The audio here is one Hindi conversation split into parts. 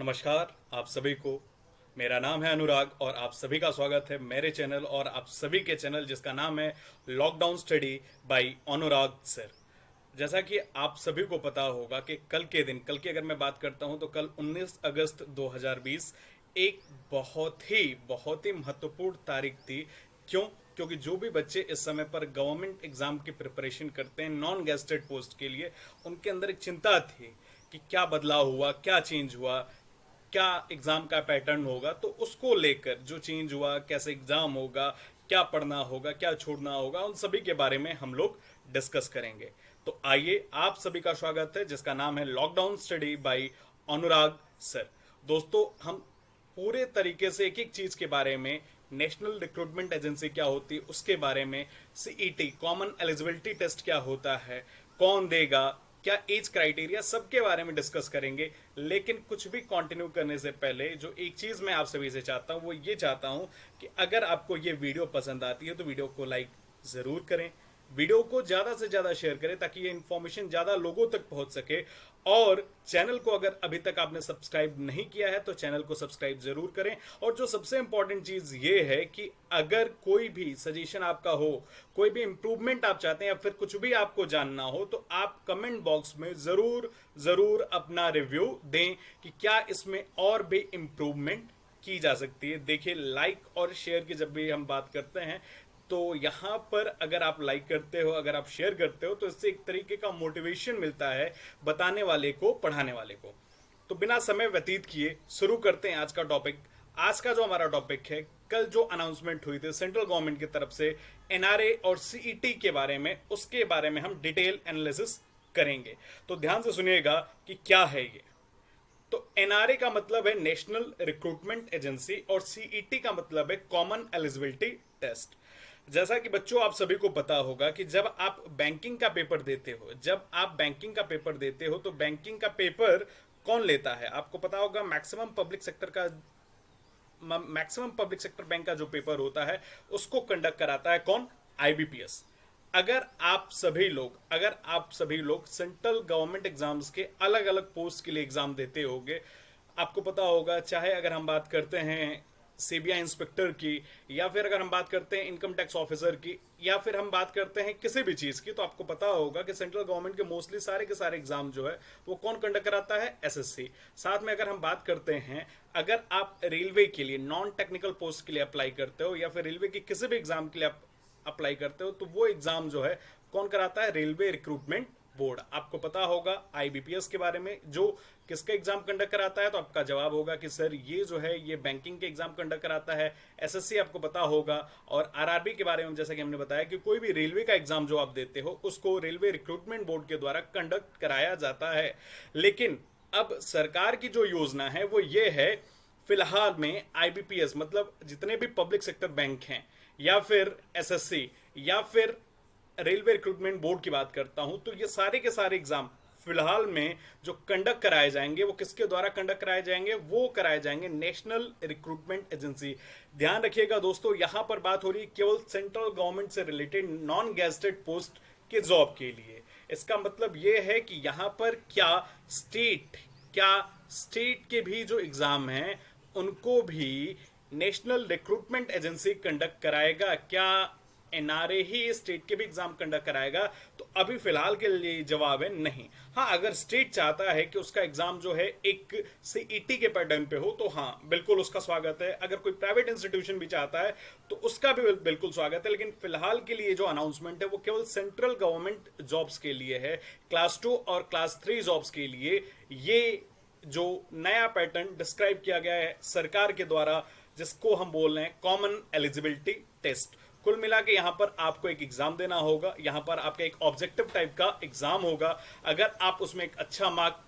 नमस्कार आप सभी को। मेरा नाम है अनुराग और आप सभी का स्वागत है मेरे चैनल और आप सभी के चैनल जिसका नाम है लॉकडाउन स्टडी बाय अनुराग सर। जैसा कि आप सभी को पता होगा कि कल की अगर मैं बात करता हूं तो कल 19 अगस्त 2020 एक बहुत ही महत्वपूर्ण तारीख थी। क्यों? क्योंकि जो भी बच्चे इस समय पर गवर्नमेंट एग्जाम की प्रिपरेशन करते हैं नॉन गेस्टेड पोस्ट के लिए, उनके अंदर एक चिंता थी कि क्या बदलाव हुआ, क्या चेंज हुआ, क्या एग्जाम का पैटर्न होगा। तो उसको लेकर जो चेंज हुआ, कैसे एग्जाम होगा, क्या पढ़ना होगा, क्या छोड़ना होगा, उन सभी के बारे में हम लोग डिस्कस करेंगे। तो आइए, आप सभी का स्वागत है जिसका नाम है लॉकडाउन स्टडी बाय अनुराग सर। दोस्तों, हम पूरे तरीके से एक एक चीज के बारे में, नेशनल रिक्रूटमेंट एजेंसी क्या होती है उसके बारे में, सीईटी कॉमन एलिजिबिलिटी टेस्ट क्या होता है, कौन देगा, क्या एज क्राइटेरिया, सबके बारे में डिस्कस करेंगे। लेकिन कुछ भी कंटिन्यू करने से पहले जो एक चीज मैं आप सभी से चाहता हूं वो ये चाहता हूं कि अगर आपको ये वीडियो पसंद आती है तो वीडियो को लाइक जरूर करें, वीडियो को ज्यादा से ज्यादा शेयर करें ताकि ये इन्फॉर्मेशन ज्यादा लोगों तक पहुंच सके। और चैनल को अगर अभी तक आपने सब्सक्राइब नहीं किया है तो चैनल को सब्सक्राइब जरूर करें। और जो सबसे इंपॉर्टेंट चीज ये है कि अगर कोई भी सजेशन आपका हो, कोई भी इंप्रूवमेंट आप चाहते हैं या फिर कुछ भी आपको जानना हो तो आप कमेंट बॉक्स में जरूर जरूर अपना रिव्यू दें कि क्या इसमें और भी इंप्रूवमेंट की जा सकती है। देखिए, लाइक और शेयर की जब भी हम बात करते हैं तो यहाँ पर अगर आप लाइक करते हो, अगर आप शेयर करते हो तो इससे एक तरीके का मोटिवेशन मिलता है बताने वाले को, पढ़ाने वाले को। तो बिना समय व्यतीत किए शुरू करते हैं आज का टॉपिक। आज का जो हमारा टॉपिक है, कल जो अनाउंसमेंट हुई थी सेंट्रल गवर्नमेंट की तरफ से एनआरए और सीईटी के बारे में, उसके बारे में हम डिटेल एनालिसिस करेंगे। तो ध्यान से सुनिएगा कि क्या है ये। तो एनआरए का मतलब है नेशनल रिक्रूटमेंट एजेंसी और सीईटी का मतलब है कॉमन एलिजिबिलिटी टेस्ट। जैसा कि बच्चों आप सभी को पता होगा कि जब आप बैंकिंग का पेपर देते हो, तो बैंकिंग का पेपर कौन लेता है? आपको पता होगा मैक्सिमम पब्लिक सेक्टर बैंक का जो पेपर होता है उसको कंडक्ट कराता है कौन? आईबीपीएस। अगर आप सभी लोग सेंट्रल गवर्नमेंट एग्जाम्स के अलग अलग पोस्ट के लिए एग्जाम देते होंगे, आपको पता होगा, चाहे अगर हम बात करते हैं सीबीआई इंस्पेक्टर की, या फिर अगर हम बात करते हैं इनकम टैक्स ऑफिसर की, या फिर हम बात करते हैं किसी भी चीज की, तो आपको पता होगा कि सेंट्रल गवर्नमेंट के मोस्टली सारे के सारे एग्जाम जो है वो कौन कंडक्ट कराता है? एसएससी। साथ में अगर हम बात करते हैं, अगर आप रेलवे के लिए नॉन टेक्निकल पोस्ट के लिए अप्लाई करते हो या फिर रेलवे की किसी भी एग्जाम के लिए अप्लाई करते हो तो वो एग्जाम जो है कौन कराता है? Railway recruitment board. आपको पता होगा आईबीपीएस के बारे में, जो किसका एग्जाम कंडक्ट कराता है, तो आपका जवाब होगा कि सर ये जो है ये बैंकिंग के एग्जाम कंडक्ट कराता है। एसएससी आपको पता होगा। और आरआरबी के बारे में जैसा कि हमने बताया कि कोई भी रेलवे का एग्जाम जो आप देते हो उसको रेलवे रिक्रूटमेंट बोर्ड के द्वारा कंडक्ट कराया जाता है। लेकिन अब सरकार की जो योजना है वो ये है, फिलहाल में आईबीपीएस मतलब जितने भी पब्लिक सेक्टर बैंक हैं, या फिर एसएससी, या फिर रेलवे रिक्रूटमेंट बोर्ड की बात करता हूं, तो ये सारे के सारे एग्जाम फिलहाल में जो कंडक्ट कराए जाएंगे वो किसके द्वारा कंडक्ट कराए जाएंगे? वो कराए जाएंगे नेशनल रिक्रूटमेंट एजेंसी। ध्यान रखिएगा दोस्तों, यहां पर बात हो रही है केवल सेंट्रल गवर्नमेंट से रिलेटेड नॉन गेस्टेड पोस्ट के जॉब के लिए। इसका मतलब ये है कि यहां पर क्या स्टेट के भी जो एग्जाम हैं उनको भी नेशनल रिक्रूटमेंट एजेंसी कंडक्ट कराएगा? क्या एनआरए ही स्टेट के भी एग्जाम कंडक्ट कराएगा? तो अभी फिलहाल के लिए जवाब है नहीं। हाँ, अगर स्टेट चाहता है कि उसका एग्जाम जो है एक सीईटी के पैटर्न पे हो तो हाँ बिल्कुल उसका स्वागत है। अगर कोई प्राइवेट इंस्टीट्यूशन भी चाहता है तो उसका भी बिल्कुल स्वागत है। लेकिन फिलहाल के लिए जो अनाउंसमेंट है वो केवल सेंट्रल गवर्नमेंट जॉब्स के लिए है, क्लास 2 और क्लास 3 जॉब्स के लिए। ये जो नया पैटर्न डिस्क्राइब किया गया है सरकार के द्वारा, जिसको हम बोल रहे हैं कॉमन एलिजिबिलिटी टेस्ट। कुल मिला के यहाँ पर आपको एक एग्जाम देना होगा, यहाँ पर आपका एक ऑब्जेक्टिव टाइप का एग्जाम होगा। अगर आप उसमें एक अच्छा मार्क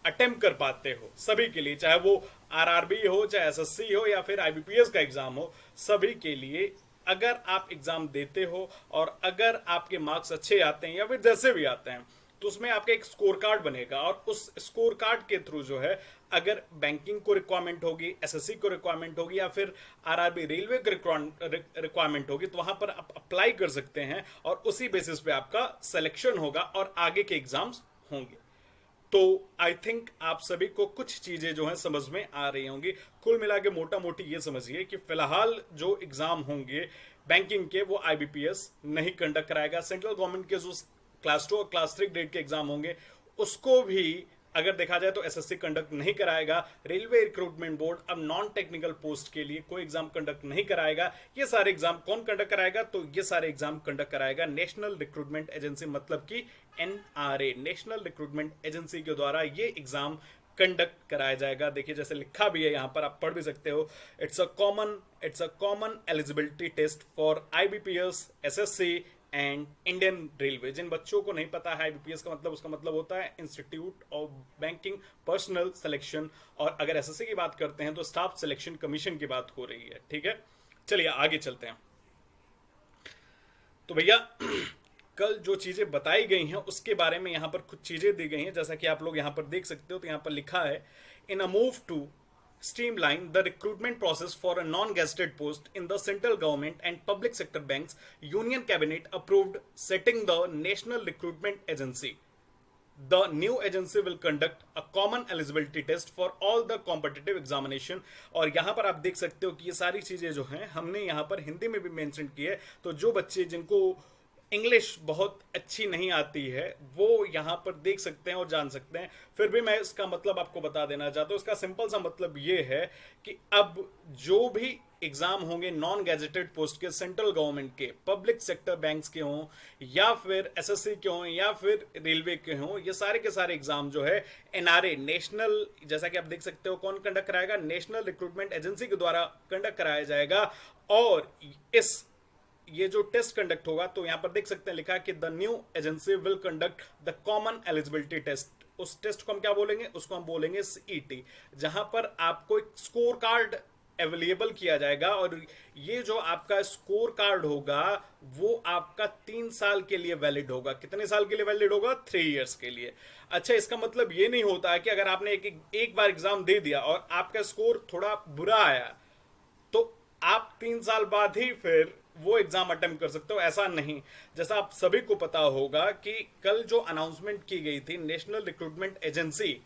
अटेम्प्ट कर पाते हो, सभी के लिए, चाहे वो आरआरबी हो, चाहे एसएससी हो, या फिर आईबीपीएस का एग्जाम हो, सभी के लिए अगर आप एग्जाम देते हो और अगर आपके मार्क्स अच्छे आते हैं या फिर जैसे भी आते हैं तो उसमें आपका एक स्कोर कार्ड बनेगा। और उस स्कोर कार्ड के थ्रू जो है, अगर बैंकिंग को रिक्वायरमेंट होगी, एसएससी को रिक्वायरमेंट होगी, या फिर आरआरबी रेलवे को रिक्वायरमेंट होगी, तो वहां पर आप अप्लाई कर सकते हैं और उसी बेसिस पे आपका सिलेक्शन होगा और आगे के एग्जाम्स होंगे। तो आई थिंक आप सभी को कुछ चीजें जो हैं समझ में आ रही होंगी। कुल मिला के मोटा मोटी ये समझिए कि फिलहाल जो एग्जाम होंगे बैंकिंग के वो आईबीपीएस नहीं कंडक्ट कराएगा। सेंट्रल गवर्नमेंट के जो क्लास 2 और क्लास 3 ग्रेड के एग्जाम होंगे उसको भी अगर देखा जाए तो एसएससी कंडक्ट नहीं कराएगा। रेलवे रिक्रूटमेंट बोर्ड अब नॉन टेक्निकल पोस्ट के लिए कोई एग्जाम कंडक्ट नहीं कराएगा। ये सारे एग्जाम कौन कंडक्ट कराएगा? तो ये सारे एग्जाम कंडक्ट कराएगा नेशनल रिक्रूटमेंट एजेंसी, मतलब कि एनआरए, नेशनल रिक्रूटमेंट एजेंसी के द्वारा ये एग्जाम कंडक्ट कराया जाएगा। देखिए जैसे लिखा भी है यहाँ पर, आप पढ़ भी सकते हो, it's a common eligibility test for IBPS, SSC and Indian railway. जिन बच्चों को नहीं पता है आईबीपीएस का मतलब, उसका मतलब होता है institute of banking personnel selection, और अगर एसएससी की बात करते हैं तो स्टाफ सिलेक्शन कमीशन की बात हो रही है। ठीक है, चलिए आगे चलते हैं। तो भैया कल जो चीजें बताई गई हैं उसके बारे में यहां पर कुछ चीजें दी गई हैं, जैसा कि आप लोग यहां पर देख सकते हो। तो यहां पर लिखा है, in a move to streamline the recruitment process for a non-gazetted post in the central government and public sector banks, Union Cabinet approved setting the National Recruitment Agency. The new agency will conduct a common eligibility test for all the competitive examination। और यहाँ पर आप देख सकते हो कि ये सारी चीज़ें जो हैं हमने यहाँ पर हिंदी में भी मेंशन की है। तो जो बच्चे जिनको इंग्लिश बहुत अच्छी नहीं आती है वो यहाँ पर देख सकते हैं और जान सकते हैं। फिर भी मैं इसका मतलब आपको बता देना चाहता हूँ। इसका सिंपल सा मतलब ये है कि अब जो भी एग्जाम होंगे नॉन गैजेटेड पोस्ट के, सेंट्रल गवर्नमेंट के, पब्लिक सेक्टर बैंक्स के हों या फिर एसएससी के हों या फिर रेलवे के हों, ये सारे के सारे एग्जाम जो है एनआरए, नेशनल, जैसा कि आप देख सकते हो कौन कंडक्ट कराएगा, नेशनल रिक्रूटमेंट एजेंसी के द्वारा कंडक्ट कराया जाएगा। और ये जो टेस्ट कंडक्ट होगा, तो यहां पर देख सकते हैं लिखा है कि the new agency will conduct the common eligibility test. उस टेस्ट को हम क्या बोलेंगे? उसको हम बोलेंगे सीईटी, जहां पर आपको एक स्कोर कार्ड अवेलेबल किया जाएगा। और ये जो आपका स्कोर कार्ड होगा वो आपका 3 साल के लिए वैलिड होगा। कितने साल के लिए वैलिड होगा? 3 इयर्स के लिए। अच्छा, इसका मतलब ये नहीं होता है कि अगर आपने एक बार एग्जाम दे दिया और आपका स्कोर थोड़ा बुरा आया तो आप 3 साल बाद ही फिर वो एग्जाम अटेम्प्ट कर सकते हो, ऐसा नहीं। जैसा आप सभी को पता होगा कि कल जो अनाउंसमेंट की गई थी नेशनल रिक्रूटमेंट एजेंसी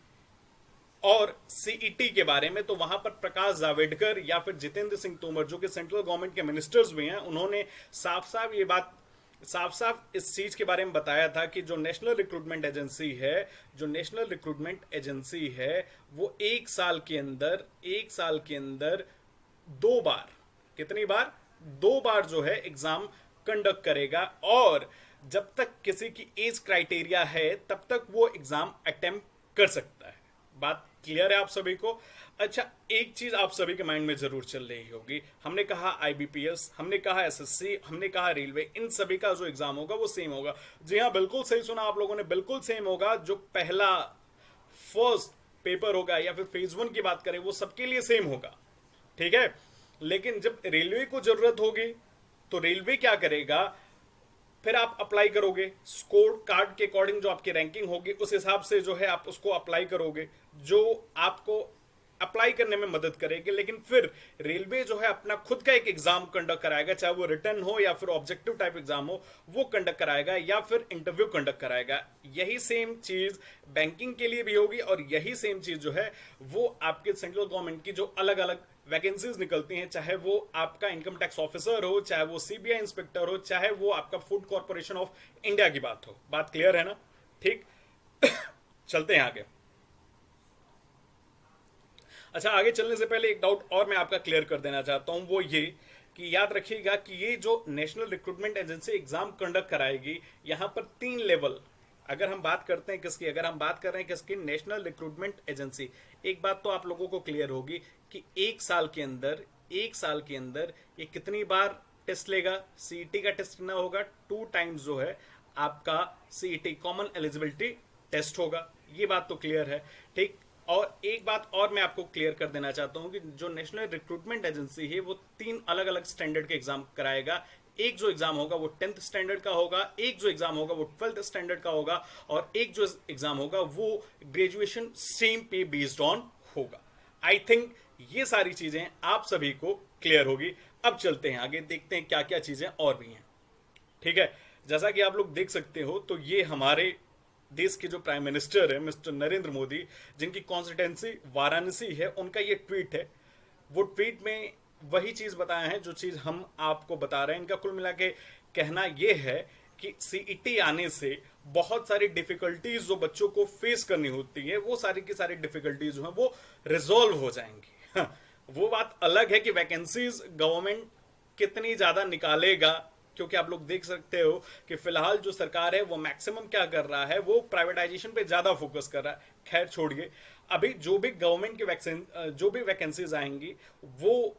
और सीईटी के बारे में, तो वहां पर प्रकाश जावड़ेकर या फिर जितेंद्र सिंह तोमर जो कि सेंट्रल गवर्नमेंट के मिनिस्टर्स भी हैं, उन्होंने साफ साफ इस चीज के बारे में बताया था कि जो नेशनल रिक्रूटमेंट एजेंसी है वो एक साल के अंदर 2 बार, कितनी बार? 2 बार जो है एग्जाम कंडक्ट करेगा। और जब तक किसी की एज क्राइटेरिया है तब तक वो एग्जाम अटेम्प्ट कर सकता है। बात क्लियर है आप सभी को? अच्छा, एक चीज आप सभी के माइंड में जरूर चल रही होगी, हमने कहा आईबीपीएस, हमने कहा एसएससी, हमने कहा रेलवे, इन सभी का जो एग्जाम होगा वो सेम होगा। जी हाँ, बिल्कुल सही सुना आप लोगों ने, बिल्कुल सेम होगा। जो पहला फर्स्ट पेपर होगा या फिर फेज 1 की बात करें वो सबके लिए सेम होगा। ठीक है, लेकिन जब रेलवे को जरूरत होगी तो रेलवे क्या करेगा? फिर आप अप्लाई करोगे स्कोर कार्ड के अकॉर्डिंग, जो आपकी रैंकिंग होगी उस हिसाब से जो है आप उसको अप्लाई करोगे, जो आपको अप्लाई करने में मदद करेगी। लेकिन फिर रेलवे जो है अपना खुद का एक एग्जाम कंडक्ट कराएगा, चाहे वो रिटर्न हो या फिर ऑब्जेक्टिव टाइप एग्जाम हो, वो कंडक्ट कराएगा या फिर इंटरव्यू कंडक्ट कराएगा। यही सेम चीज बैंकिंग के लिए भी होगी और यही सेम चीज जो है वो आपके सेंट्रल गवर्नमेंट की जो अलग अलग वैकेंसीज निकलती हैं, चाहे वो आपका इनकम टैक्स ऑफिसर हो, चाहे वो सीबीआई इंस्पेक्टर हो, चाहे वो आपका फूड कॉर्पोरेशन ऑफ इंडिया की बात हो। बात क्लियर है ना? ठीक चलते हैं आगे। अच्छा, आगे चलने से पहले एक डाउट और मैं आपका क्लियर कर देना चाहता हूं, वो ये कि याद रखिएगा कि ये जो national recruitment agency exam conduct कराएगी, यहां पर 3 लेवल, अगर हम बात करते हैं किसकी, अगर हम बात कर रहे हैं किसकी, नेशनल रिक्रूटमेंट एजेंसी, एक बात तो आप लोगों को क्लियर होगी कि एक साल के अंदर ये कितनी बार टेस्ट लेगा? सीईटी का टेस्ट कितना होगा? 2 टाइम्स जो है आपका सीईटी कॉमन एलिजिबिलिटी टेस्ट होगा। ये बात तो क्लियर है। ठीक, और एक बात और मैं आपको क्लियर कर देना चाहता हूं कि जो नेशनल रिक्रूटमेंट एजेंसी है वो 3 अलग अलग स्टैंडर्ड के एग्जाम कराएगा। एक जो एग्जाम होगा वो 10th स्टैंडर्ड का होगा, एक जो एग्जाम होगा वो 12th स्टैंडर्ड का होगा, और एक जो एग्जाम होगा वो ग्रेजुएशन स्ट्रीम पे बेस्ड ऑन होगा। आई थिंक ये सारी चीजें आप सभी को क्लियर होगी। अब चलते हैं आगे, देखते हैं क्या क्या चीजें और भी हैं। ठीक है, जैसा कि आप लोग देख सकते हो तो ये हमारे देश के जो प्राइम मिनिस्टर है मिस्टर नरेंद्र मोदी, जिनकी कॉन्स्टिट्यूंसी वाराणसी है, उनका ये ट्वीट है। वो ट्वीट में वही चीज बताया है जो चीज हम आपको बता रहे हैं। इनका कुल मिला के कहना यह है कि सीईटी आने से बहुत सारी डिफिकल्टीज जो बच्चों को फेस करनी होती है, वो सारी की सारी डिफिकल्टीज जो है वो रिजॉल्व हो जाएंगी। वो बात अलग है कि वैकेंसीज गवर्नमेंट कितनी ज्यादा निकालेगा, क्योंकि आप लोग देख सकते हो कि फिलहाल जो सरकार है वो मैक्सिमम क्या कर रहा है, वो प्राइवेटाइजेशन पे ज्यादा फोकस कर रहा है। खैर छोड़िए, अभी जो भी गवर्नमेंट की वैक्सीन जो भी वैकेंसीज आएंगी वो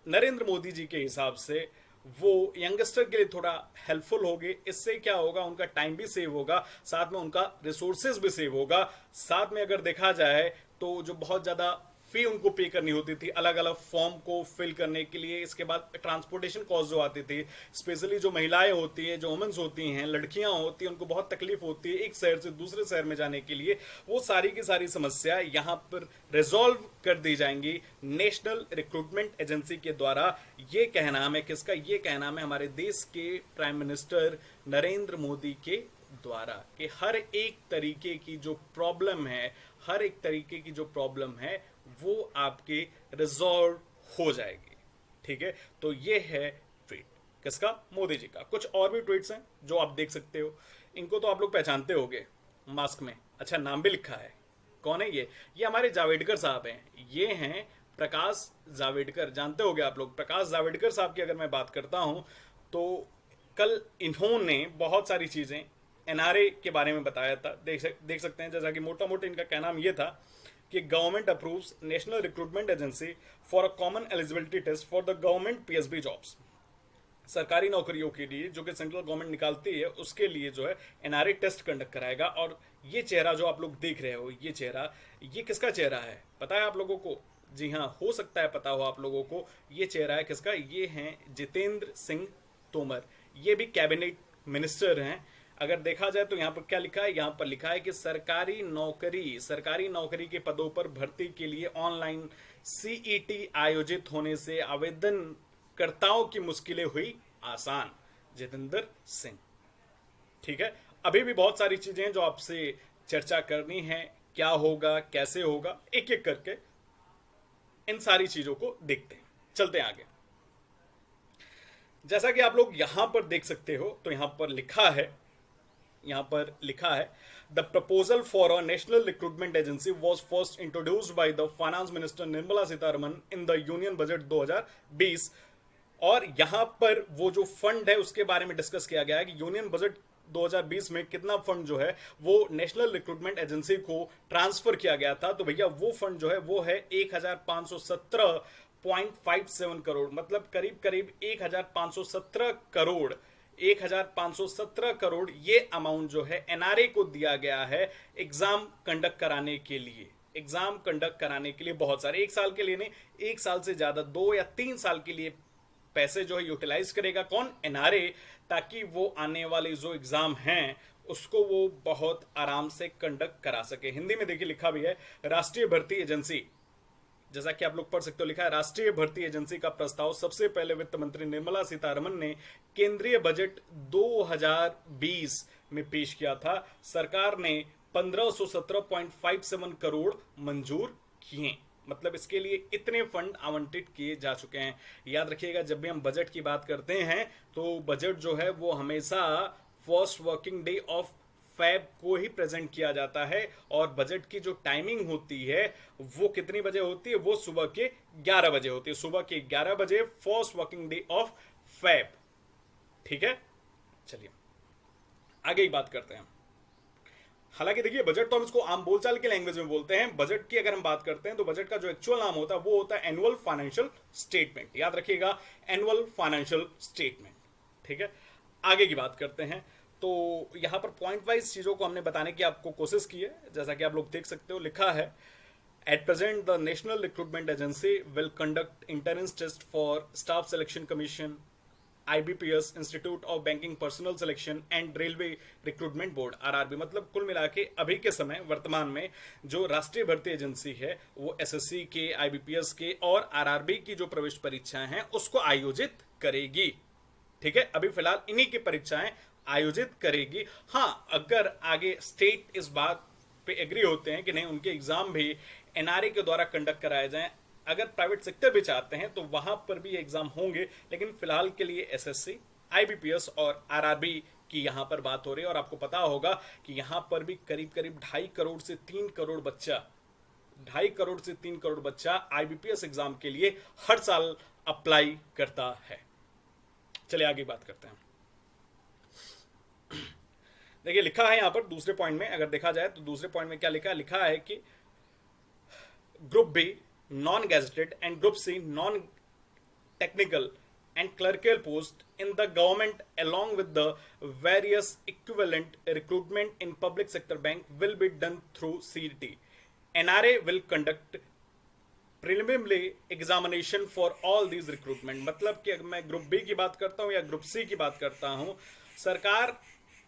नरेंद्र मोदी जी के हिसाब से वो यंगस्टर के लिए थोड़ा हेल्पफुल होगी। इससे क्या होगा, उनका टाइम भी सेव होगा, साथ में उनका रिसोर्सेज भी सेव होगा। साथ में अगर देखा जाए तो जो बहुत ज्यादा फी उनको पे करनी होती थी अलग अलग फॉर्म को फिल करने के लिए, इसके बाद ट्रांसपोर्टेशन कॉस्ट जो आती थी, स्पेशली जो महिलाएं होती हैं, जो वुमेन्स होती हैं, लड़कियां होती हैं, उनको बहुत तकलीफ होती है एक शहर से दूसरे शहर में जाने के लिए। वो सारी की सारी समस्या यहाँ पर रिजॉल्व कर दी जाएंगी नेशनल रिक्रूटमेंट एजेंसी के द्वारा। ये कहना है किसका, ये कहना है हमारे देश के प्राइम मिनिस्टर नरेंद्र मोदी के द्वारा, कि हर एक तरीके की जो प्रॉब्लम है, हर एक तरीके की जो प्रॉब्लम है वो आपके रिजॉल्व हो जाएगी। ठीक है, तो ये है ट्वीट किसका, मोदी जी का। कुछ और भी ट्वीट्स हैं जो आप देख सकते हो, इनको तो आप लोग पहचानते होंगे मास्क में। अच्छा, नाम भी लिखा है, कौन है ये हमारे जावड़ेकर साहब हैं। ये हैं प्रकाश जावड़ेकर, जानते होंगे आप लोग। प्रकाश जावड़ेकर साहब की अगर मैं बात करता हूं तो कल इन्होंने बहुत सारी चीजें एनआरए के बारे में बताया था। देख सकते हैं, जैसा कि मोटा मोटा इनका कहना ये था कि government approves national recruitment agency for a common eligibility test for the government PSB jobs. सरकारी नौकरियों के लिए जो कि सेंट्रल गवर्नमेंट निकालती है, उसके लिए जो है एनआरए टेस्ट कंडक्ट कराएगा। और ये चेहरा जो आप लोग देख रहे हो, ये चेहरा, ये किसका चेहरा है पता है आप लोगों को? जी हाँ, हो सकता है पता हो आप लोगों को। ये चेहरा है किसका, ये हैं जितेंद्र सिंह तोमर। ये भी कैबिनेट मिनिस्टर हैं। अगर देखा जाए तो यहाँ पर क्या लिखा है, यहाँ पर लिखा है कि सरकारी नौकरी के पदों पर भर्ती के लिए ऑनलाइन सीईटी आयोजित होने से आवेदनकर्ताओं की मुश्किलें हुई आसान। जितेंद्र सिंह। ठीक है, अभी भी बहुत सारी चीजें हैं जो आपसे चर्चा करनी है, क्या होगा, कैसे होगा, एक एक करके इन सारी चीजों को देखते हैं। चलते हैं आगे। जैसा कि आप लोग यहां पर देख सकते हो, तो यहां पर लिखा है the proposal for a national recruitment agency was first introduced by the finance minister Nirmala Sitharaman in the union budget 2020। और यहां पर वो जो फंड है उसके बारे में डिस्कस किया गया है कि यूनियन बजट 2020 में कितना फंड जो है वो नेशनल रिक्रूटमेंट एजेंसी को ट्रांसफर किया गया था। तो भैया वो फंड जो है वो है 1517.57 करोड़, मतलब करीब करीब 1517 करोड़ ये अमाउंट जो है एनआरए को दिया गया है एग्जाम कंडक्ट कराने के लिए। बहुत सारे, एक साल के लिए नहीं, एक साल से ज्यादा 2 या 3 साल के लिए पैसे जो है यूटिलाइज करेगा कौन, एनआरए, ताकि वो आने वाले जो एग्जाम हैं उसको वो बहुत आराम से कंडक्ट करा सके। हिंदी में देखिए लिखा भी है, राष्ट्रीय भर्ती एजेंसी, जैसा कि आप लोग पढ़ सकते हो, लिखा है राष्ट्रीय भर्ती एजेंसी का प्रस्ताव सबसे पहले वित्त मंत्री निर्मला सीतारमन ने केंद्रीय बजट 2020 में पेश किया था। सरकार ने 1517.57 करोड़ मंजूर किए, मतलब इसके लिए इतने फंड आवंटित किए जा चुके हैं। याद रखिएगा, जब भी हम बजट की बात करते हैं तो बजट जो है वो हमेशा first working day of Feb को ही प्रेजेंट किया जाता है। और बजट की जो टाइमिंग होती है वो कितनी बजे होती है, वो सुबह के 11 बजे होती है। सुबह के 11 बजे first working day of Feb. ठीक है, चलिए आगे की बात करते हैं। हालांकि देखिए, बजट तो हम इसको आम बोलचाल के लैंग्वेज में बोलते हैं। बजट की अगर हम बात करते हैं तो बजट का जो एक्चुअल नाम होता है वो होता है एनुअल फाइनेंशियल स्टेटमेंट। याद रखिएगा, एनुअल फाइनेंशियल स्टेटमेंट। ठीक है, आगे की बात करते हैं। तो यहां पर पॉइंट वाइज चीजों को हमने बताने की आपको कोशिश की है। जैसा कि आप लोग देख सकते हो, लिखा है at present the national recruitment agency will conduct entrance test for staff selection commission, IBPS, institute of banking personnel selection and railway recruitment board, RRB. मतलब कुल मिला के अभी के समय वर्तमान में जो राष्ट्रीय भर्ती एजेंसी है वो एसएससी के, आईबीपीएस के और आरआरबी की जो प्रवेश परीक्षाएं हैं उसको आयोजित करेगी। ठीक है, अभी फिलहाल इन्हीं की परीक्षाएं आयोजित करेगी। हाँ, अगर आगे स्टेट इस बात पे एग्री होते हैं कि नहीं उनके एग्जाम भी एनआरए के द्वारा कंडक्ट कराए जाएं, अगर प्राइवेट सेक्टर भी चाहते हैं तो वहां पर भी एग्जाम होंगे, लेकिन फिलहाल के लिए एसएससी, आईबीपीएस और आरआरबी की यहां पर बात हो रही है। और आपको पता होगा कि यहां पर भी करीब करीब 2.5 करोड़ से 3 करोड़ बच्चा आईबीपीएस एग्जाम के लिए हर साल अप्लाई करता है। चलिए आगे बात करते हैं। देखिए लिखा है यहां पर दूसरे पॉइंट में, अगर देखा जाए तो दूसरे पॉइंट में क्या लिखा है कि group B non gazetted and group C non technical and clerical post in the government along with the various equivalent recruitment in public sector bank will be done through CET. NRA will conduct preliminary examination for all these recruitment. मतलब कि अगर मैं ग्रुप बी की बात करता हूं या ग्रुप सी की बात करता हूं, सरकार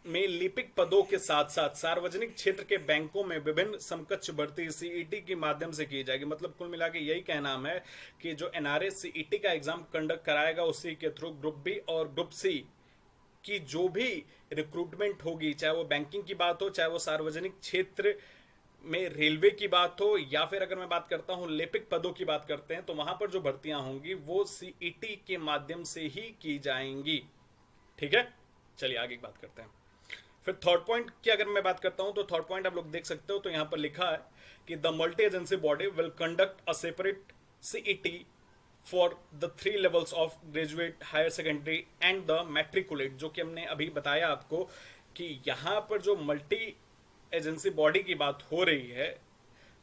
में लिपिक पदों के साथ साथ सार्वजनिक क्षेत्र के बैंकों में विभिन्न समकक्ष भर्ती सीईटी के माध्यम से की जाएगी। मतलब कुल मिला के यही कहना है कि जो एनआरए सीईटी का एग्जाम कंडक्ट कराएगा उसी के थ्रू ग्रुप बी और ग्रुप सी की जो भी रिक्रूटमेंट होगी, चाहे वो बैंकिंग की बात हो, चाहे वो सार्वजनिक क्षेत्र में रेलवे की बात हो, या फिर अगर मैं बात करता हूं लिपिक पदों की बात करते हैं, तो वहां पर जो भर्तियां होंगी वो सीईटी के माध्यम से ही की जाएंगी। ठीक है, चलिए आगे बात करते हैं। फिर थर्ड पॉइंट की अगर मैं बात करता हूं तो थर्ड पॉइंट आप लोग देख सकते हो, तो यहां पर लिखा है कि the multi agency body will conduct a separate CET for the 3 levels of graduate, higher secondary and the matriculate. जो कि हमने अभी बताया आपको कि यहां पर जो मल्टी एजेंसी बॉडी की बात हो रही है,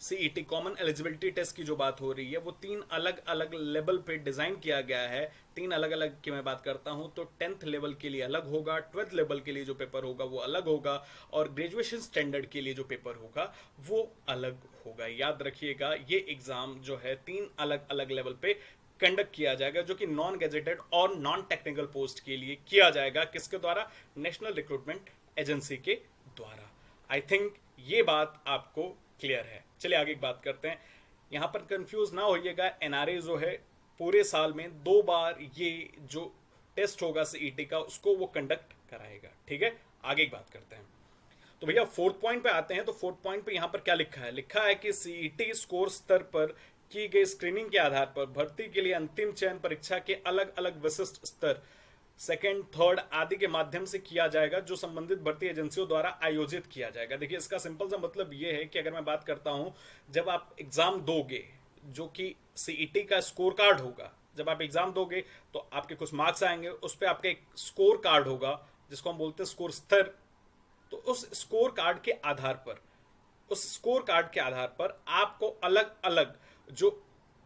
सीईटी कॉमन एलिजिबिलिटी टेस्ट की जो बात हो रही है, वो 3 अलग अलग लेवल पे डिजाइन किया गया है। 3 अलग अलग की मैं बात करता हूं तो 10th लेवल के लिए अलग होगा, 12th लेवल के लिए जो पेपर होगा वो अलग होगा, और ग्रेजुएशन स्टैंडर्ड के लिए जो पेपर होगा वो अलग होगा। याद रखिएगा ये एग्जाम जो है 3 अलग अलग लेवल पे कंडक्ट किया जाएगा, जो कि नॉन गैजेटेड और नॉन टेक्निकल पोस्ट के लिए किया जाएगा। किसके द्वारा? नेशनल रिक्रूटमेंट एजेंसी के द्वारा। आई थिंक ये बात आपको क्लियर है। चलिए आगे बात करते हैं। यहां पर कंफ्यूज ना होइएगा, एनआरए जो है पूरे साल में 2 बार ये जो टेस्ट होगा सीईटी का उसको वो कंडक्ट कराएगा। ठीक है, आगे बात करते हैं। तो भैया फोर्थ पॉइंट पे आते हैं। तो फोर्थ पॉइंट पे यहां पर क्या लिखा है कि सीईटी स्कोर स्तर पर की गई स्क्रीनिंग के आधार पर भर्ती के लिए अंतिम चयन परीक्षा के अलग अलग विशिष्ट स्तर, सेकेंड, थर्ड आदि के माध्यम से किया जाएगा, जो संबंधित भर्ती एजेंसियों द्वारा आयोजित किया जाएगा। देखिए इसका सिंपल सा मतलब ये है कि अगर मैं बात करता हूं, जब आप एग्जाम दोगे, जो कि सीईटी का स्कोर कार्ड होगा, जब आप एग्जाम दोगे तो आपके कुछ मार्क्स आएंगे, उस पर आपका एक स्कोर कार्ड होगा जिसको हम बोलते हैं स्कोर स्तर। तो उस स्कोर कार्ड के आधार पर आपको अलग अलग जो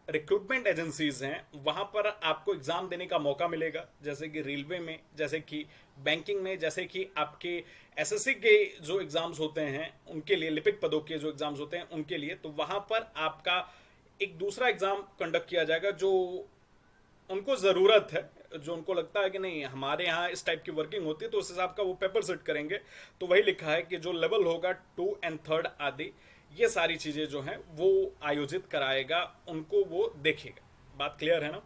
रिक्रूटमेंट एजेंसीज हैं वहां पर आपको एग्जाम देने का मौका मिलेगा, जैसे कि रेलवे में, जैसे कि बैंकिंग में, जैसे कि आपके एसएससी के जो एग्जाम्स होते हैं उनके लिए, लिपिक पदों के जो एग्जाम्स होते हैं उनके लिए। तो वहां पर आपका एक दूसरा एग्जाम कंडक्ट किया जाएगा जो उनको ज़रूरत है, जो उनको लगता है कि नहीं हमारे यहाँ इस टाइप की वर्किंग होती है, तो उस हिसाब का वो पेपर सेट करेंगे। तो वही लिखा है कि जो लेवल होगा 2 and 3 आदि, ये सारी चीज़ें जो हैं वो आयोजित कराएगा, उनको वो देखेगा। बात क्लियर है ना?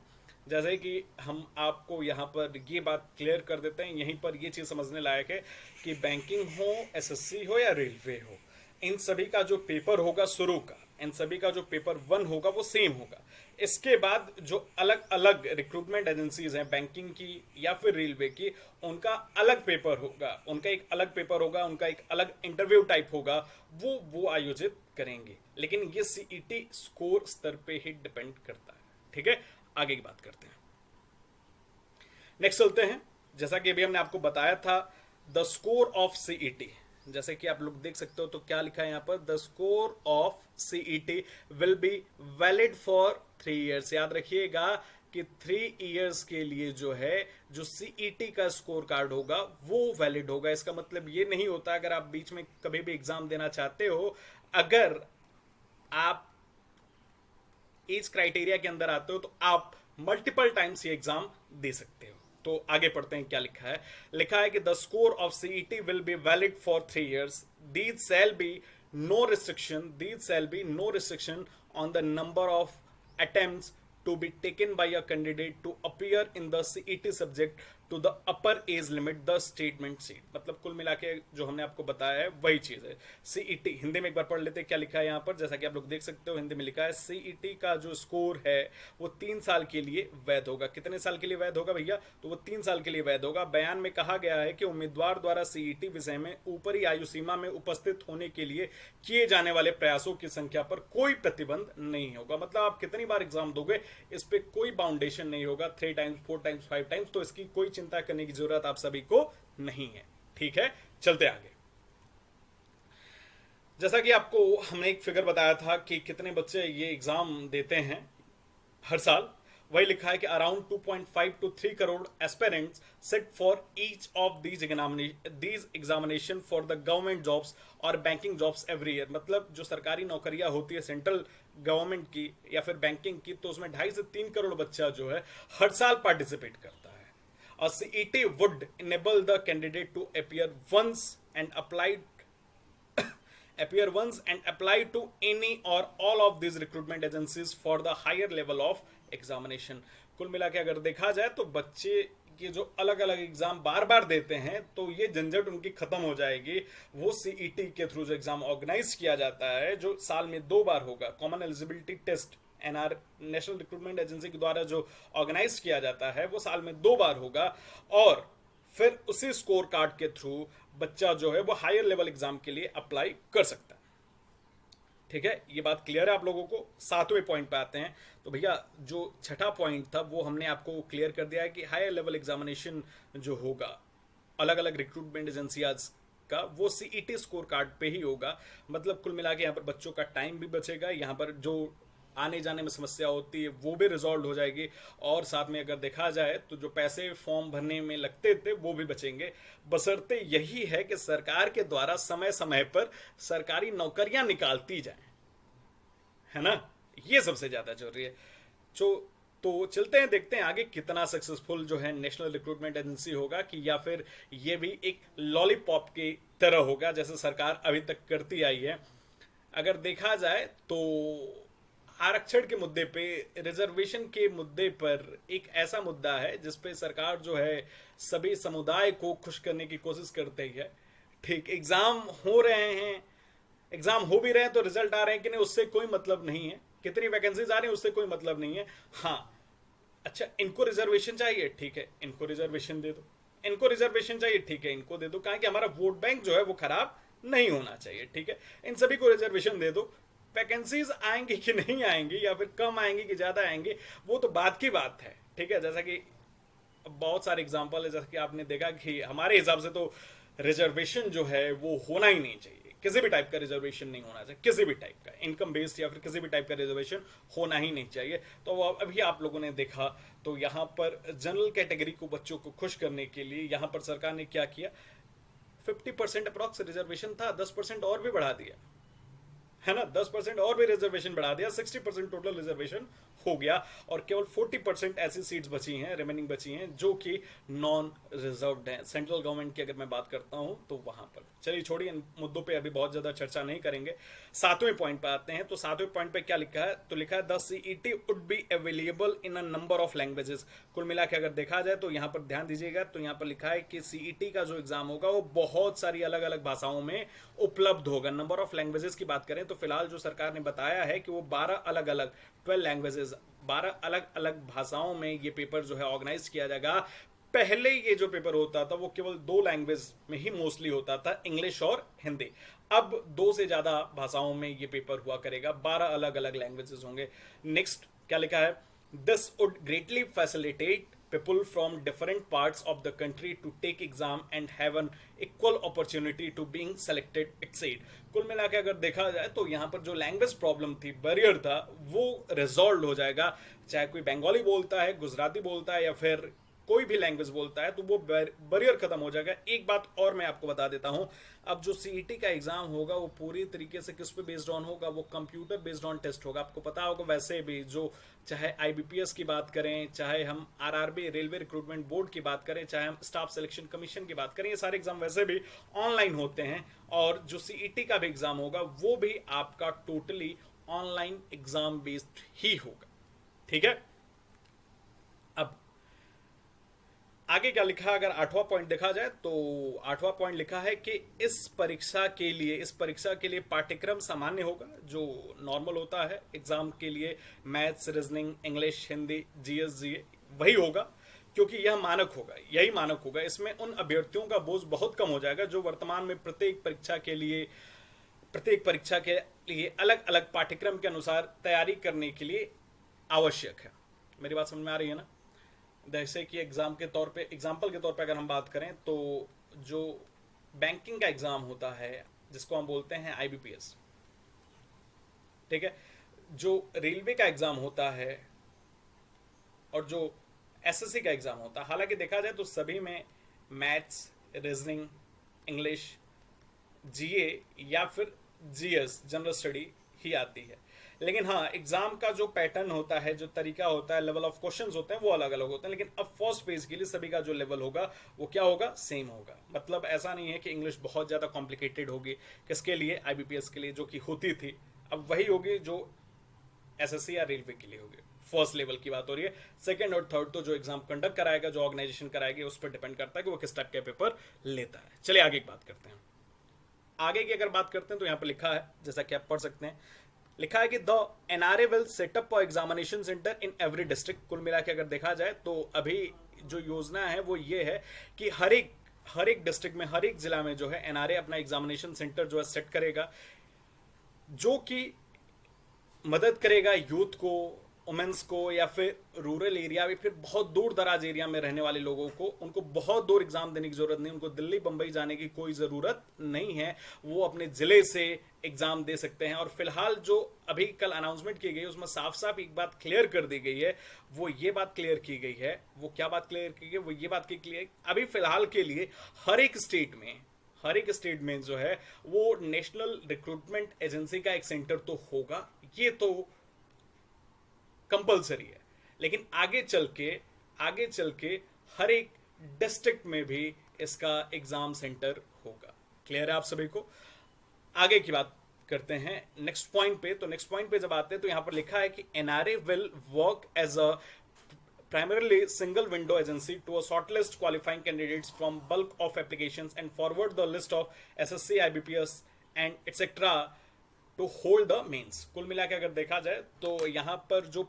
जैसे कि हम आपको यहाँ पर ये बात क्लियर कर देते हैं, यहीं पर ये चीज़ समझने लायक है कि बैंकिंग हो, एसएससी हो या रेलवे हो, इन सभी का जो पेपर होगा शुरू का, इन सभी का जो पेपर 1 होगा वो सेम होगा। इसके बाद जो अलग अलग रिक्रूटमेंट एजेंसीज हैं बैंकिंग की या फिर रेलवे की, उनका अलग पेपर होगा, उनका एक अलग पेपर होगा, उनका एक अलग इंटरव्यू टाइप होगा, वो आयोजित करेंगे। लेकिन ये सीईटी स्कोर स्तर पे ही डिपेंड करता है। ठीक है, आगे की बात करते हैं। नेक्स्ट चलते हैं। जैसा कि अभी हमने आपको बताया था, द स्कोर ऑफ सीईटी, जैसे कि आप लोग देख सकते हो, तो क्या लिखा है यहाँ पर? The score of CET will be valid for 3 years। याद रखिएगा कि 3 years के लिए जो है जो सीईटी का स्कोर कार्ड होगा वो वैलिड होगा। इसका मतलब ये नहीं होता अगर आप बीच में कभी भी एग्जाम देना चाहते हो, अगर आप एज क्राइटेरिया के अंदर आते हो तो आप मल्टीपल टाइम्स ये एग्जाम दे सकते हो। तो आगे पढ़ते हैं क्या लिखा है कि the score of CET will be valid for 3 years। These shall be no restriction on the number of attempts to be taken by a candidate to appear in the CET subject to the upper age limit the statement seat. मतलब कुल मिला के जो हमने आपको बताया है वही चीज है। सीईटी हिंदी में एक बार पढ़ लेते हैं क्या लिखा है यहाँ पर। जैसा कि आप लोग देख सकते हो हिंदी में लिखा है सीईटी का जो स्कोर है वो 3 साल के लिए वैध होगा। कितने साल के लिए वैध होगा भैया? तो वो 3 साल के लिए वैध होगा। बयान में कहा गया है कि उम्मीदवार द्वारा सीईटी विषय में ऊपरी आयु सीमा में उपस्थित होने के लिए किए जाने वाले प्रयासों की संख्या पर कोई प्रतिबंध नहीं होगा। मतलब आप कितनी बार एग्जाम दोगे इस पे कोई बाउंडेशन नहीं होगा, 3 टाइम्स 4 टाइम्स 5 टाइम्स। तो इसकी कोई चिंता करने की जरूरत आप सभी को नहीं है। ठीक है, चलते आगे। जैसा कि आपको हमने एक फिगर बताया था कि कितने बच्चे ये एग्जाम देते हैं हर साल, वही लिखा है कि around 2.5 to 3 crore aspirants set for each of these examination for the government jobs और बैंकिंग जॉब्स एवरी ईयर। मतलब जो सरकारी नौकरियां होती है सेंट्रल गवर्नमेंट की या फिर बैंकिंग की, तो उसमें 2.5 से 3 करोड़ बच्चा जो है हर साल पार्टिसिपेट करता है। और CET would enable the candidate to appear once and apply to any or all of these recruitment agencies for the higher level of examination। कुल मिला के अगर देखा जाए तो बच्चे ये जो अलग अलग एग्जाम बार बार देते हैं तो ये झंझट उनकी खत्म हो जाएगी। वो सीईटी के थ्रू जो एग्जाम ऑर्गेनाइज किया जाता है जो साल में 2 बार होगा, common eligibility test NR national recruitment agency के द्वारा जो ऑर्गेनाइज किया जाता है वो साल में 2 बार होगा। और फिर उसी स्कोर कार्ड के थ्रू बच्चा जो है वो हायर लेवल एग्जाम के लिए अप्लाई कर सकता है। ठीक है, ये बात क्लियर है आप लोगों को। 7वें पॉइंट पे आते हैं। तो भैया जो छठा पॉइंट था वो हमने आपको क्लियर कर दिया है कि हायर लेवल एग्जामिनेशन जो होगा अलग अलग रिक्रूटमेंट एजेंसीज का वो सीईटी स्कोर कार्ड पे ही होगा। मतलब कुल मिला के यहाँ पर बच्चों का टाइम भी बचेगा, यहाँ पर जो आने जाने में समस्या होती है वो भी रिजॉल्व हो जाएगी, और साथ में अगर देखा जाए तो जो पैसे फॉर्म भरने में लगते थे वो भी बचेंगे। बशर्ते यही है कि सरकार के द्वारा समय समय पर सरकारी नौकरियां निकालती जाएं, है ना, ये सबसे ज्यादा जरूरी है। तो चलते हैं, देखते हैं आगे कितना सक्सेसफुल जो है नेशनल रिक्रूटमेंट एजेंसी होगा, कि या फिर ये भी एक लॉलीपॉप की तरह होगा जैसे सरकार अभी तक करती आई है। अगर देखा जाए तो आरक्षण के मुद्दे पे, रिजर्वेशन के मुद्दे पर एक ऐसा मुद्दा है जिसपे सरकार जो है सभी समुदाय को खुश करने की कोशिश करती है। ठीक, एग्जाम हो रहे हैं, एग्जाम हो भी रहे हैं तो रिजल्ट आ रहे हैं कि नहीं उससे कोई मतलब नहीं है, कितनी वैकेंसीज आ रही हैं उससे कोई मतलब नहीं है। हाँ, अच्छा इनको रिजर्वेशन चाहिए, ठीक है इनको रिजर्वेशन दे दो, इनको रिजर्वेशन चाहिए, ठीक है इनको दे दो, कहा कि हमारा वोट बैंक जो है वो खराब नहीं होना चाहिए। ठीक है, इन सभी को रिजर्वेशन दे दो। वैकेंसीज आएंगी कि नहीं आएंगी या फिर कम आएंगी कि ज्यादा आएंगी वो तो बात की बात है। ठीक है, जैसा कि बहुत सारे एग्जाम्पल है, जैसा कि आपने देखा कि हमारे हिसाब से तो रिजर्वेशन जो है वो होना ही नहीं चाहिए, किसी भी टाइप का रिजर्वेशन नहीं होना चाहिए, किसी भी टाइप का इनकम बेस्ड या फिर किसी भी टाइप का रिजर्वेशन होना ही नहीं चाहिए। तो अभी आप लोगों ने देखा तो यहाँ पर जनरल कैटेगरी को बच्चों को खुश करने के लिए यहाँ पर सरकार ने क्या किया, 50% अप्रॉक्स रिजर्वेशन था, 10% और भी बढ़ा दिया, है ना, 10% और भी रिजर्वेशन बढ़ा दिया, 60% टोटल रिजर्वेशन हो गया, और केवल 40% ऐसी सीट्स बची हैं, रिमेनिंग बची हैं जो कि नॉन रिजर्व्ड हैं। सेंट्रल गवर्नमेंट की अगर मैं बात करता हूं तो वहां पर, चलिए छोड़िए इन मुद्दों पे अभी बहुत ज्यादा चर्चा नहीं करेंगे। 7वें पॉइंट पे आते हैं। तो 7वें पॉइंट पे क्या लिखा है, तो लिखा है the CET would be available in a number of languages. कुल मिला के अगर देखा जाए तो यहाँ पर ध्यान दीजिएगा, तो यहाँ पर लिखा है कि सीईटी का जो एग्जाम होगा वो बहुत सारी अलग अलग भाषाओं में उपलब्ध होगा। नंबर ऑफ लैंग्वेजेस की बात करें तो फिलहाल जो सरकार ने बताया है कि वो 12 अलग अलग 12 लैंग्वेजेस, 12 अलग अलग भाषाओं में ये पेपर जो है ऑर्गेनाइज किया जाएगा। पहले ये जो पेपर होता था वो केवल 2 लैंग्वेज में ही मोस्टली होता था, इंग्लिश और हिंदी। अब 2 से ज्यादा भाषाओं में ये पेपर हुआ करेगा, 12 अलग अलग लैंग्वेजेस होंगे। नेक्स्ट क्या लिखा है, this would greatly facilitate people from different parts of the country to take exam and have an equal opportunity to being selected exceed। कुल मिला के अगर देखा जाए तो यहाँ पर जो लैंग्वेज प्रॉब्लम थी, बैरियर था, वो रिजॉल्व हो जाएगा। चाहे कोई बंगाली बोलता है, गुजराती बोलता है या फिर कोई भी लैंग्वेज बोलता है तो वो बैरियर खत्म हो जाएगा। एक बात और मैं आपको बता देता हूं, अब जो सीईटी का एग्जाम होगा वो पूरी तरीके से किस पे बेस्ड ऑन होगा, वो कंप्यूटर बेस्ड ऑन टेस्ट होगा। आपको पता होगा वैसे भी जो चाहे आईबीपीएस की बात करें, चाहे हम आरआरबी रेलवे रिक्रूटमेंट बोर्ड की बात करें, चाहे हम स्टाफ सिलेक्शन कमीशन की बात करें, ये सारे एग्जाम वैसे भी ऑनलाइन होते हैं। और जो सीईटी का भी एग्जाम होगा वो भी आपका टोटली ऑनलाइन एग्जाम बेस्ड ही होगा। ठीक है, अब आगे क्या लिखा है, अगर 8वां पॉइंट देखा जाए तो 8वां पॉइंट लिखा है कि इस परीक्षा के लिए पाठ्यक्रम सामान्य होगा, जो नॉर्मल होता है एग्जाम के लिए, maths, reasoning, English, Hindi, GS, GA, वही होगा, क्योंकि यह मानक होगा, यही मानक होगा। इसमें उन अभ्यर्थियों का बोझ बहुत कम हो जाएगा जो वर्तमान में प्रत्येक परीक्षा के लिए अलग अलग पाठ्यक्रम के अनुसार तैयारी करने के लिए आवश्यक है। मेरी बात समझ में आ रही है ना? जैसे कि एग्जाम्पल के तौर पे अगर हम बात करें तो जो बैंकिंग का एग्जाम होता है जिसको हम बोलते हैं आईबीपीएस, ठीक है, जो रेलवे का एग्जाम होता है और जो एसएससी का एग्जाम होता है, हालांकि देखा जाए तो सभी में मैथ्स, रीजनिंग, इंग्लिश, जीए या फिर जीएस, जनरल स्टडी ही आती है, लेकिन हाँ एग्जाम का जो पैटर्न होता है, जो तरीका होता है, लेवल ऑफ क्वेश्चंस होते हैं वो अलग अलग होते हैं। लेकिन अब फर्स्ट फेज के लिए सभी का जो लेवल होगा वो क्या होगा, सेम होगा। मतलब ऐसा नहीं है कि इंग्लिश बहुत ज़्यादा कॉम्प्लिकेटेड होगी किसके लिए, आईबीपीएस के लिए, जो कि होती थी, अब वही होगी जो एसएससी या रेलवे के लिए होगी। फर्स्ट लेवल की बात हो रही है। सेकंड और थर्ड तो जो एग्जाम कंडक्ट कराएगा, जो ऑर्गेनाइजेशन कराएगी, उस पर डिपेंड करता है कि वो किस टाइप का पेपर लेता है। चलिए आगे की बात करते हैं। आगे की अगर बात करते हैं तो यहाँ पर लिखा है, जैसा कि आप पढ़ सकते हैं, लिखा है कि the NRA will set up for examination centre in every district. कुल मिला के अगर देखा जाए तो अभी जो योजना है वो ये है कि हर एक डिस्ट्रिक्ट में, हर एक जिला में जो है एनआरए अपना एग्जामिनेशन सेंटर जो है सेट करेगा, जो कि मदद करेगा यूथ को, वुमेन्स को, या फिर रूरल एरिया में, फिर बहुत दूर दराज एरिया में रहने वाले लोगों को, उनको बहुत दूर एग्जाम देने की जरूरत नहीं, उनको दिल्ली बंबई जाने की कोई ज़रूरत नहीं है, वो अपने ज़िले से एग्ज़ाम दे सकते हैं। और फिलहाल जो अभी कल अनाउंसमेंट की गई उसमें साफ साफ एक बात क्लियर कर दी गई है, वो ये बात क्लियर की गई है, वो क्या बात क्लियर की गई, वो ये बात की क्लियर, अभी फिलहाल के लिए हर एक स्टेट में जो है वो नेशनल रिक्रूटमेंट एजेंसी का एक सेंटर तो होगा, ये तो कंपलसरी है। लेकिन आगे चल के हर एक डिस्ट्रिक्ट में भी इसका एग्जाम सेंटर होगा। क्लियर है आप सभी को? आगे की बात करते हैं नेक्स्ट पॉइंट पे। तो नेक्स्ट पॉइंट पे जब आते हैं तो यहां पर लिखा है कि NRA will work as a primarily single window agency to a shortlist qualifying candidates from bulk of applications and forward the list of SSC, IBPS and etc. to hold the mains। कुल मिला के अगर देखा जाए तो यहाँ पर जो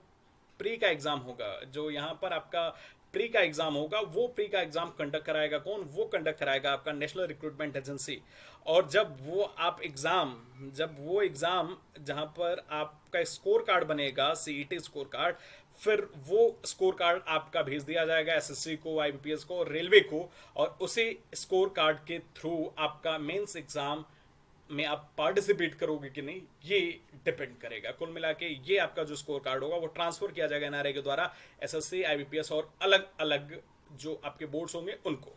प्री का एग्जाम होगा, जो यहाँ पर आपका प्री का एग्जाम होगा, वो प्री का एग्जाम कंडक्ट कराएगा कौन? वो कंडक्ट कराएगा आपका नेशनल रिक्रूटमेंट एजेंसी। और जब वो एग्जाम जहाँ पर आपका स्कोर कार्ड बनेगा, सीईटी स्कोर कार्ड, फिर वो स्कोर कार्ड आपका भेज दिया जाएगा एसएससी को, आईबीपीएस को, रेलवे को, और उसी स्कोर कार्ड के थ्रू आपका मेंस एग्जाम में आप पार्टिसिपेट करोगे कि नहीं, ये डिपेंड करेगा। कुल मिला के ये आपका जो स्कोर कार्ड होगा वो ट्रांसफर किया जाएगा एनआरए के द्वारा एसएससी, आईबीपीएस और अलग अलग जो आपके बोर्ड्स होंगे उनको।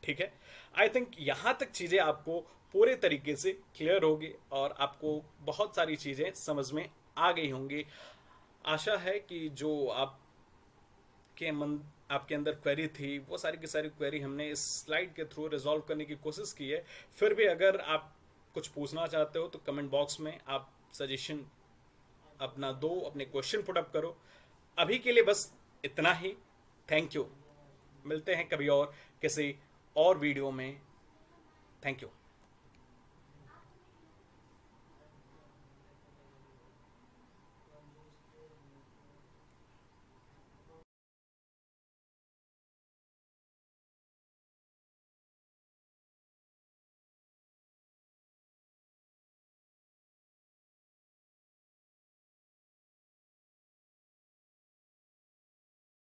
ठीक है, आई थिंक यहां तक चीजें आपको पूरे तरीके से क्लियर होगी और आपको बहुत सारी चीजें समझ में आ गई होंगी। आशा है कि जो आपके अंदर क्वेरी थी वो सारी की सारी क्वेरी हमने इस स्लाइड के थ्रू रिजॉल्व करने की कोशिश की है। फिर भी अगर आप कुछ पूछना चाहते हो तो कमेंट बॉक्स में आप सजेशन अपना दो, अपने क्वेश्चन पुट अप करो। अभी के लिए बस इतना ही। Thank you. मिलते हैं कभी और किसी और वीडियो में। Thank you.